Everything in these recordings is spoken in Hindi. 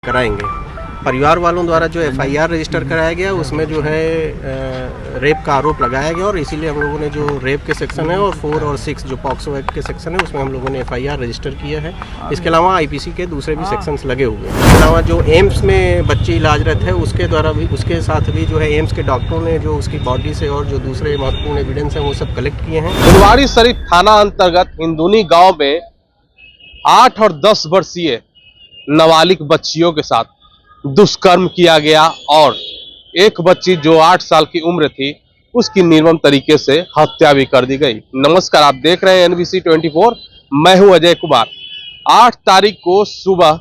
कराएंगे। परिवार वालों द्वारा जो एफआईआर रजिस्टर कराया गया उसमें जो है रेप का आरोप लगाया गया और इसीलिए हम लोगों ने जो रेप के सेक्शन है और 4 और 6 जो पॉक्सो एक्ट के सेक्शन है उसमें हम लोगों ने एफआईआर रजिस्टर किया है। इसके अलावा आईपीसी के दूसरे भी सेक्शंस लगे हुए हैं। इसके अलावा जो एम्स में बच्ची इलाजरत है उसके द्वारा भी उसके साथ भी जो है एम्स के डॉक्टरों ने जो उसकी बॉडी से और जो दूसरे महत्वपूर्ण एविडेंस हैं वो सब कलेक्ट किए हैं। फुलवारीशरीफ थाना अंतर्गत हिंदुनी गाँव में 8 और 10 वर्षीय नाबालिग बच्चियों के साथ दुष्कर्म किया गया और एक बच्ची जो 8 साल की उम्र थी उसकी निर्मम तरीके से हत्या भी कर दी गई। नमस्कार, आप देख रहे हैं NBC 24। मैं हूं अजय कुमार। 8 तारीख को सुबह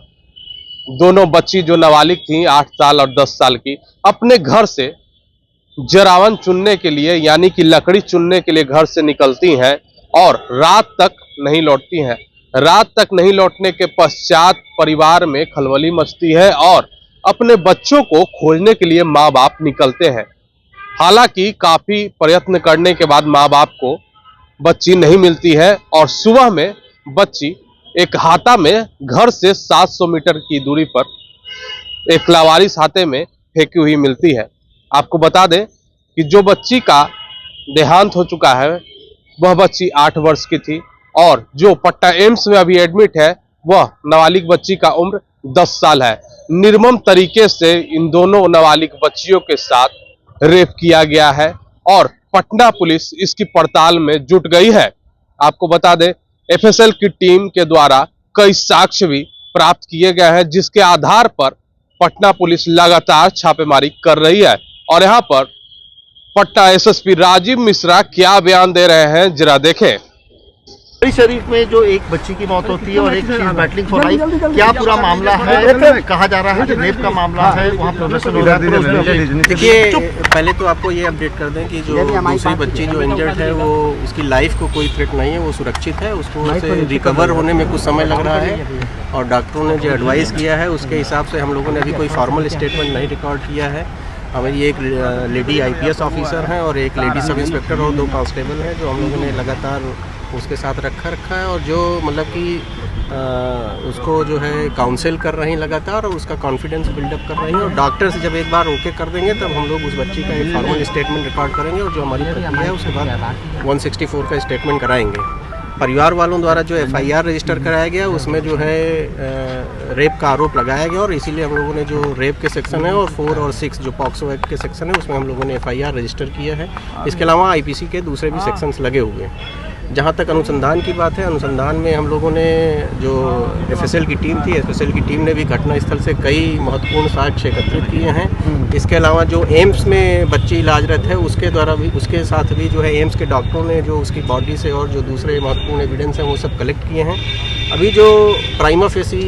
दोनों बच्ची जो नाबालिग थी 8 साल और 10 साल की अपने घर से जरावन चुनने के लिए यानी कि लकड़ी चुनने के लिए घर से निकलती हैं और रात तक नहीं लौटती हैं। रात तक नहीं लौटने के पश्चात परिवार में खलबली मचती है और अपने बच्चों को खोजने के लिए माँ बाप निकलते हैं। हालांकि काफी प्रयत्न करने के बाद माँ बाप को बच्ची नहीं मिलती है और सुबह में बच्ची एक हाता में घर से 700 मीटर की दूरी पर एक लावारिस हाते में फेंकी हुई मिलती है। आपको बता दें कि जो बच्ची का देहांत हो चुका है वह बच्ची 8 वर्ष की थी और जो पटना एम्स में अभी एडमिट है वह नाबालिग बच्ची का उम्र 10 साल है। निर्मम तरीके से इन दोनों नाबालिग बच्चियों के साथ रेप किया गया है और पटना पुलिस इसकी पड़ताल में जुट गई है। आपको बता दें FSL की टीम के द्वारा कई साक्ष्य भी प्राप्त किए गए हैं जिसके आधार पर पटना पुलिस लगातार छापेमारी कर रही है। और यहाँ पर पटना SSP राजीव मिश्रा क्या बयान दे रहे हैं जरा देखें। शरीफ में जो एक बच्ची की मौत होती है और एक बैटलिंग फॉर लाइफ, क्या पूरा मामला है? कहा जा रहा है कि रेप का मामला है, वहाँ प्रोग्रेशन हो रहा है। देखिए, पहले तो आपको ये अपडेट कर दें कि जो दूसरी बच्ची जो इंजर्ड है वो उसकी लाइफ को कोई थ्रेट नहीं है, वो सुरक्षित है। उसको से रिकवर होने में कुछ समय लग रहा है और डॉक्टरों ने जो एडवाइस किया है उसके हिसाब से हम लोगों ने अभी कोई फॉर्मल स्टेटमेंट नहीं रिकॉर्ड किया है। हमारी एक लेडी IPS ऑफिसर हैं और एक लेडी सब इंस्पेक्टर और 2 कांस्टेबल हैं जो हम लोगों ने लगातार उसके साथ रखा है और जो मतलब कि उसको जो है काउंसिल कर रही हैं लगातार और उसका कॉन्फिडेंस बिल्डअप कर रही हैं। और डॉक्टर से जब एक बार ओके कर देंगे तब हम लोग उस बच्ची का एक फॉर्मल स्टेटमेंट रिकॉर्ड करेंगे और जो हमारी प्रक्रिया है उसके बाद 164 का स्टेटमेंट कराएंगे। परिवार वालों द्वारा जो एफआईआर रजिस्टर कराया गया उसमें जो है रेप का आरोप लगाया गया और इसीलिए हम लोगों ने जो रेप के सेक्शन है और 4 और 6 जो पॉक्सो एक्ट के सेक्शन है उसमें हम लोगों ने एफआईआर रजिस्टर किया है। इसके अलावा आईपीसी के दूसरे भी सेक्शंस लगे हुए हैं। जहाँ तक अनुसंधान की बात है, अनुसंधान में हम लोगों ने जो FSL की टीम थी, FSL की टीम ने भी घटनास्थल से कई महत्वपूर्ण साक्ष्य एकत्रित किए हैं। इसके अलावा जो एम्स में बच्ची इलाजरत है उसके द्वारा भी उसके साथ भी जो है एम्स के डॉक्टरों ने जो उसकी बॉडी से और जो दूसरे महत्वपूर्ण एविडेंस हैं वो सब कलेक्ट किए हैं। अभी जो प्राइमा फेसी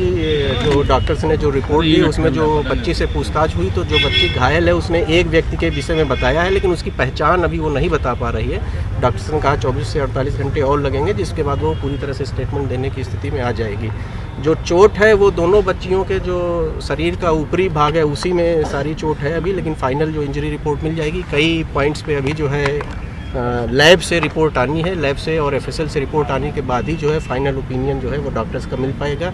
जो डॉक्टर्स ने जो रिपोर्ट दी उसमें जो बच्ची से पूछताछ हुई तो जो बच्ची घायल है उसने एक व्यक्ति के विषय में बताया है लेकिन उसकी पहचान अभी वो नहीं बता पा रही है। डॉक्टर्स ने कहा 24 से 48 घंटे और लगेंगे जिसके बाद वो पूरी तरह से स्टेटमेंट देने की स्थिति में आ जाएगी। जो चोट है वो दोनों बच्चियों के जो शरीर का ऊपरी भाग है उसी में सारी चोट है अभी, लेकिन फाइनल जो इंजरी रिपोर्ट मिल जाएगी। कई पॉइंट्स पे अभी जो है लैब से रिपोर्ट आनी है, लैब से और FSL से रिपोर्ट आने के बाद ही जो है फाइनल ओपिनियन जो है वो डॉक्टर्स का मिल पाएगा।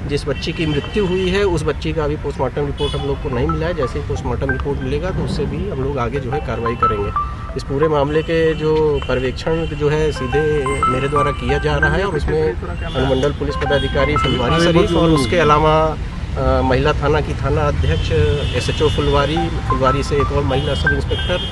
जिस बच्ची की मृत्यु हुई है उस बच्ची का अभी पोस्टमार्टम रिपोर्ट हम लोग को नहीं मिला है। जैसे ही पोस्टमार्टम रिपोर्ट मिलेगा तो उससे भी हम लोग आगे जो है कार्रवाई करेंगे। इस पूरे मामले के जो पर्यवेक्षण जो है सीधे मेरे द्वारा किया जा रहा है और उसमें अनुमंडल पुलिस पदाधिकारी फुलवारीशरीफ और उसके अलावा महिला थाना की थाना अध्यक्ष SHO फुलवारी से एक और महिला सब इंस्पेक्टर,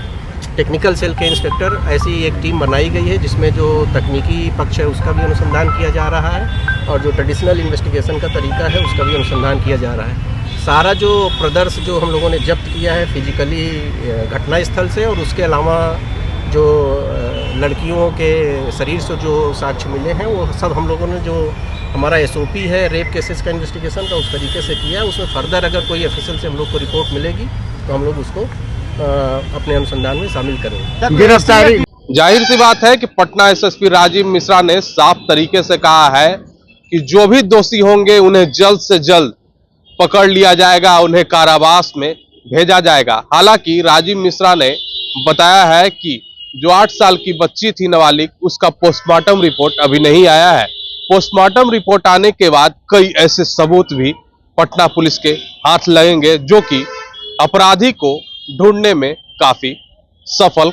टेक्निकल सेल के इंस्पेक्टर, ऐसी एक टीम बनाई गई है जिसमें जो तकनीकी पक्ष है उसका भी अनुसंधान किया जा रहा है और जो ट्रेडिशनल इन्वेस्टिगेशन का तरीका है उसका भी अनुसंधान किया जा रहा है। सारा जो प्रदर्श जो हम लोगों ने जब्त किया है फिजिकली घटनास्थल से और उसके अलावा जो लड़कियों के शरीर से जो साक्ष्य मिले हैं वो सब हम लोगों ने जो हमारा SOP है रेप केसेस का इन्वेस्टिगेशन का उस तरीके से किया है। उसमें फर्दर अगर कोई FSL से हम लोग को रिपोर्ट मिलेगी तो हम लोग उसको अपने अनुसंधान में शामिल करेंगे। गिरफ्तारी जाहिर सी बात है कि पटना SSP राजीव मिश्रा ने साफ तरीके से कहा है कि जो भी दोषी होंगे उन्हें जल्द से जल्द पकड़ लिया जाएगा, उन्हें कारावास में भेजा जाएगा। हालांकि राजीव मिश्रा ने बताया है कि जो 8 साल की बच्ची थी नाबालिग उसका पोस्टमार्टम रिपोर्ट अभी नहीं आया है। पोस्टमार्टम रिपोर्ट आने के बाद कई ऐसे सबूत भी पटना पुलिस के हाथ लगेंगे, जो कि अपराधी को ढूंढने में काफी सफल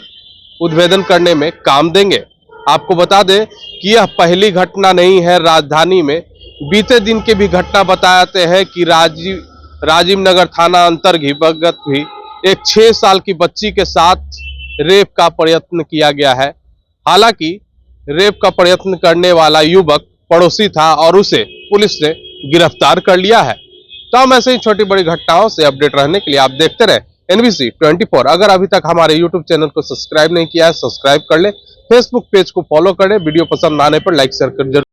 उद्भेदन करने में काम देंगे। आपको बता दें कि यह पहली घटना नहीं है राजधानी में। बीते दिन के भी घटना बताते हैं कि राजीव नगर थाना अंतर्गत भी एक 6 साल की बच्ची के साथ रेप का प्रयत्न किया गया है। हालांकि रेप का प्रयत्न करने वाला युवक पड़ोसी था और उसे पुलिस ने गिरफ्तार कर लिया है। तो हम ऐसे ही छोटी बड़ी घटनाओं से अपडेट रहने के लिए आप देखते रहे NBC 24। अगर अभी तक हमारे YouTube चैनल को सब्सक्राइब नहीं किया है, सब्सक्राइब कर ले। फेसबुक पेज को फॉलो करें। वीडियो पसंद आने पर लाइक शेयर कर